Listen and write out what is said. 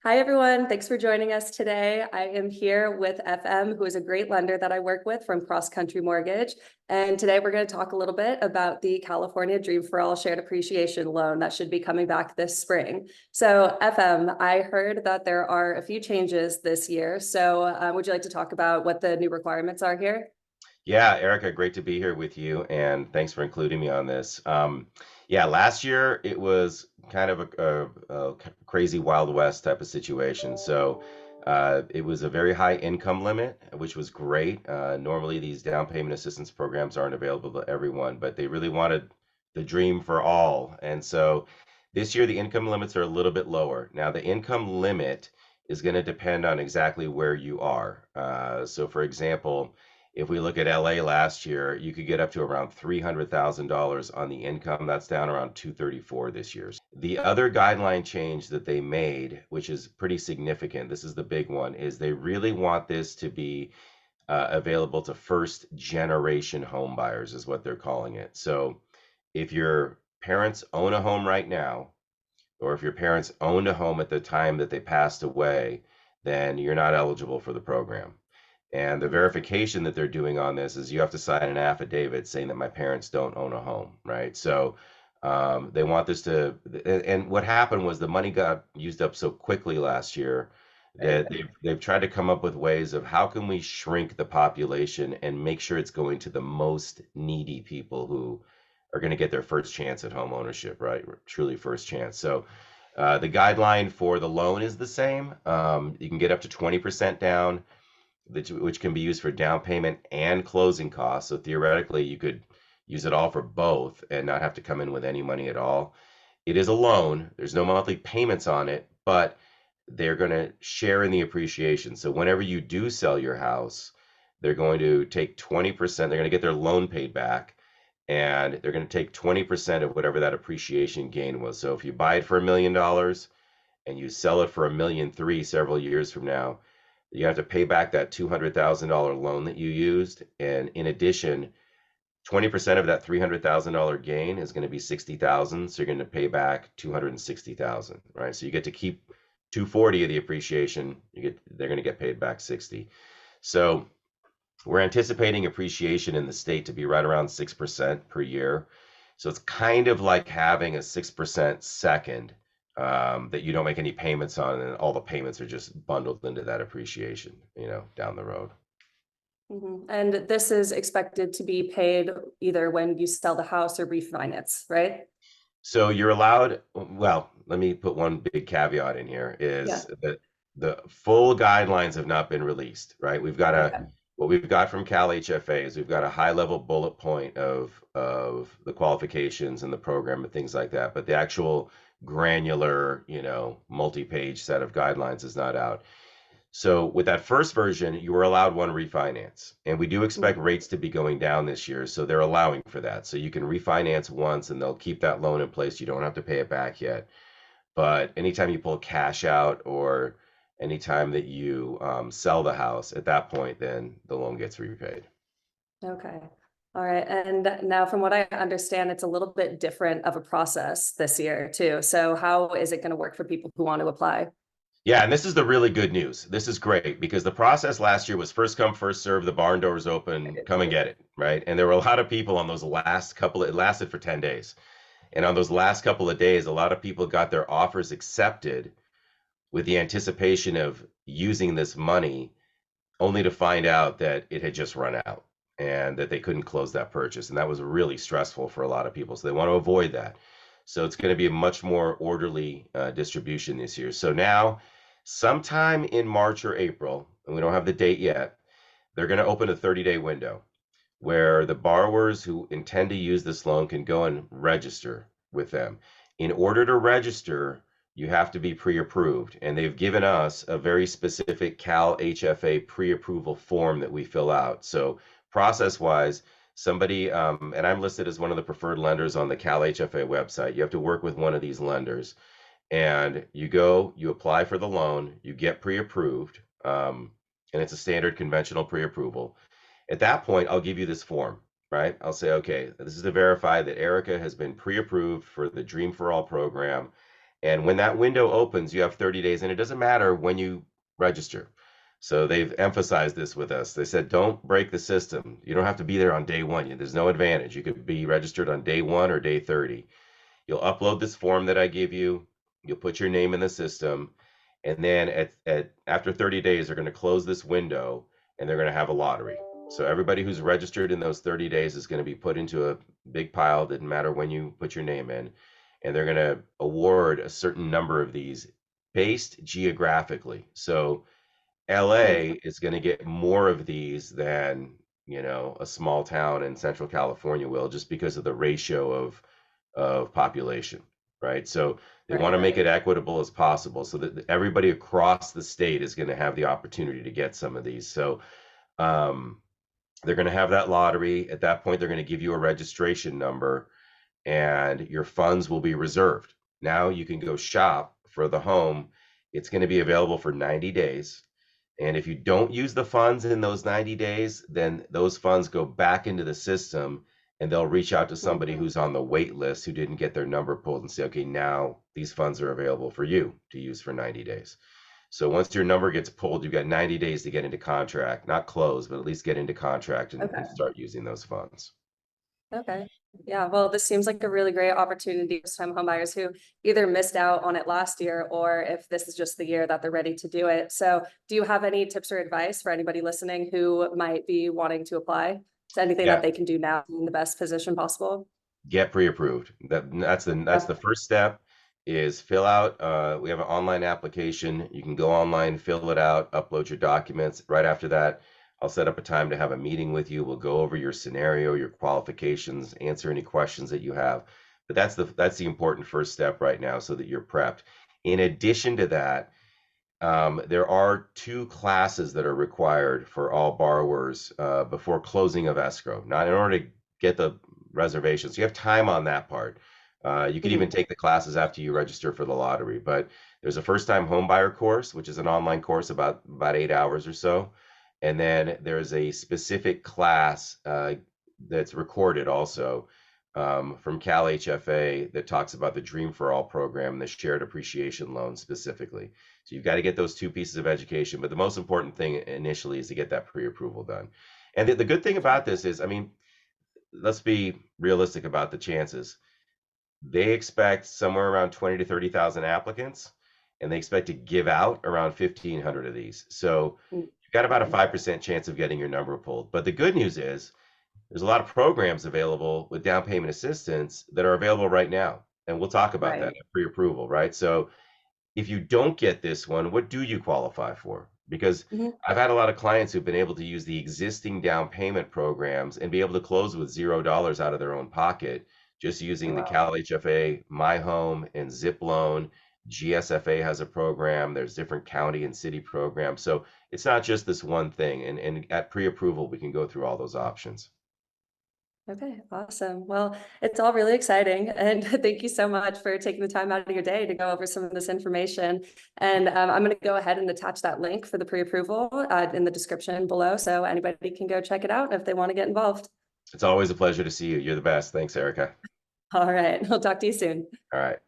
Hi, everyone. Thanks for joining us today. I am here with FM, who is a great lender that I work with from Cross Country Mortgage. And today we're going to talk a little bit about the California Dream for All Shared Appreciation Loan that should be coming back this spring. So FM, I heard that there are a few changes this year. So would you like to talk about what the new requirements are here? Yeah, Erica, great to be here with you, and thanks for including me on this. Yeah, last year it was kind of a crazy Wild West type of situation. So it was a very high income limit, which was great. Normally, these down payment assistance programs aren't available to everyone, but they really wanted the dream for all. And so this year, the income limits are a little bit lower. Now, the income limit is going to depend on exactly where you are. So, for example, if we look at LA last year, you could get up to around $300,000 on the income. That's down around 234 this year. The other guideline change that they made, which is pretty significant, this is the big one, is they really want this to be available to first generation home buyers, is what they're calling it. So if your parents own a home right now, or if your parents owned a home at the time that they passed away, then you're not eligible for the program. And the verification that they're doing on this is you have to sign an affidavit saying that my parents don't own a home, right? So they want this to, and what happened was the money got used up so quickly last year Right. that they've tried to come up with ways of how can we shrink the population and make sure it's going to the most needy people who are going to get their first chance at home ownership, right? Truly first chance. So the guideline for the loan is the same. You can get up to 20% down, which can be used for down payment and closing costs. So theoretically, you could use it all for both and not have to come in with any money at all. It is a loan. There's no monthly payments on it, but they're going to share in the appreciation. So whenever you do sell your house, they're going to take 20%. They're going to get their loan paid back, and they're going to take 20% of whatever that appreciation gain was. So if you buy it for $1 million and you sell it for 1.3 million several years from now, you have to pay back that $200,000 loan that you used. And in addition, 20% of that $300,000 gain is going to be 60,000. So you're going to pay back 260,000, right? So you get to keep 240 of the appreciation. They're going to get paid back 60. So we're anticipating appreciation in the state to be right around 6% per year. So it's kind of like having a 6% second that you don't make any payments on, and all the payments are just bundled into that appreciation, down the road. And this is expected to be paid either when you sell the house or refinance, right? So you're allowed, well, let me put one big caveat in here Yeah. is that the full guidelines have not been released, right? Okay. What we've got from Cal HFA is we've got a high level bullet point of the qualifications and the program and things like that, but the actual granular, multi-page set of guidelines is not out. So with that first version, you were allowed one refinance, and we do expect Mhm. rates to be going down this year, so they're allowing for that. So you can refinance once, and they'll keep that loan in place. You don't have to pay it back yet. But anytime you pull cash out or anytime that you sell the house, at that point, then the loan gets repaid. Okay. All right. And now, from what I understand, it's a little bit different of a process this year, too. So, how is it going to work for people who want to apply? Yeah, and this is the really good news. This is great because the process last year was first come, first serve. The barn doors open, come and get it, right? And there were a lot of people on those last couple. It lasted for 10 days. And on those last couple of days, a lot of people got their offers accepted with the anticipation of using this money, only to find out that it had just run out and that they couldn't close that purchase. And that was really stressful for a lot of people. So they want to avoid that. So it's going to be a much more orderly distribution this year. So now, sometime in March or April, and we don't have the date yet, they're going to open a 30-day window where the borrowers who intend to use this loan can go and register with them. In order to register, you have to be pre-approved, and they've given us a very specific Cal HFA pre-approval form that we fill out. So process-wise, somebody, and I'm listed as one of the preferred lenders on the Cal HFA website. You have to work with one of these lenders, and you apply for the loan, you get pre-approved, and it's a standard conventional pre-approval. At that point, I'll give you this form, right? I'll say, okay, this is to verify that Erika has been pre-approved for the Dream for All program, And when that window opens, you have 30 days, and it doesn't matter when you register. So they've emphasized this with us. They said, don't break the system. You don't have to be there on day one. There's no advantage. You could be registered on day one or day 30. You'll upload this form that I give you. You'll put your name in the system. And then after 30 days, they're going to close this window and they're going to have a lottery. So everybody who's registered in those 30 days is going to be put into a big pile. Didn't matter when you put your name in. And they're going to award a certain number of these based geographically. So LA is going to get more of these than, a small town in Central California will, just because of the ratio of population, right? So they want to make it equitable as possible so that everybody across the state is going to have the opportunity to get some of these. So they're going to have that lottery. At that point, they're going to give you a registration number and your funds will be reserved. Now you can go shop for the home. It's going to be available for 90 days. And if you don't use the funds in those 90 days, then those funds go back into the system and they'll reach out to somebody who's on the wait list who didn't get their number pulled and say, okay, now these funds are available for you to use for 90 days. So once your number gets pulled, you've got 90 days to get into contract, not close, but at least get into contract and start using those funds. Okay. Yeah, well, this seems like a really great opportunity for first-time homebuyers who either missed out on it last year or if this is just the year that they're ready to do it. So do you have any tips or advice for anybody listening who might be wanting to apply? Is anything that they can do now in the best position possible? Get pre-approved. That's the first step, is fill out. We have an online application. You can go online, fill it out, upload your documents. Right after that, I'll set up a time to have a meeting with you. We'll go over your scenario, your qualifications, answer any questions that you have. But that's the important first step right now, so that you're prepped. In addition to that, there are 2 classes that are required for all borrowers before closing of escrow. Not in order to get the reservations. You have time on that part. You can even take the classes after you register for the lottery. But there's a first-time homebuyer course, which is an online course about 8 hours or so. And then there's a specific class that's recorded also from Cal HFA that talks about the Dream for All program and the shared appreciation loan specifically. So you've got to get those 2 pieces of education. But the most important thing initially is to get that pre-approval done. And the good thing about this is, I mean, let's be realistic about the chances. They expect somewhere around 20 to 30,000 applicants, and they expect to give out around 1,500 of these. So you've got about a 5% chance of getting your number pulled. But the good news is there's a lot of programs available with down payment assistance that are available right now. And we'll talk about that at pre-approval, right? So if you don't get this one, what do you qualify for? Because I've had a lot of clients who've been able to use the existing down payment programs and be able to close with $0 out of their own pocket, just using the Cal HFA, My Home, and Zip Loan. GSFA has a program. There's different county and city programs. So it's not just this one thing. And at pre-approval, we can go through all those options. Okay, awesome. Well, it's all really exciting. And thank you so much for taking the time out of your day to go over some of this information. And I'm going to go ahead and attach that link for the pre-approval in the description below, so anybody can go check it out if they want to get involved. It's always a pleasure to see you. You're the best. Thanks, Erika. All right. I'll talk to you soon. All right.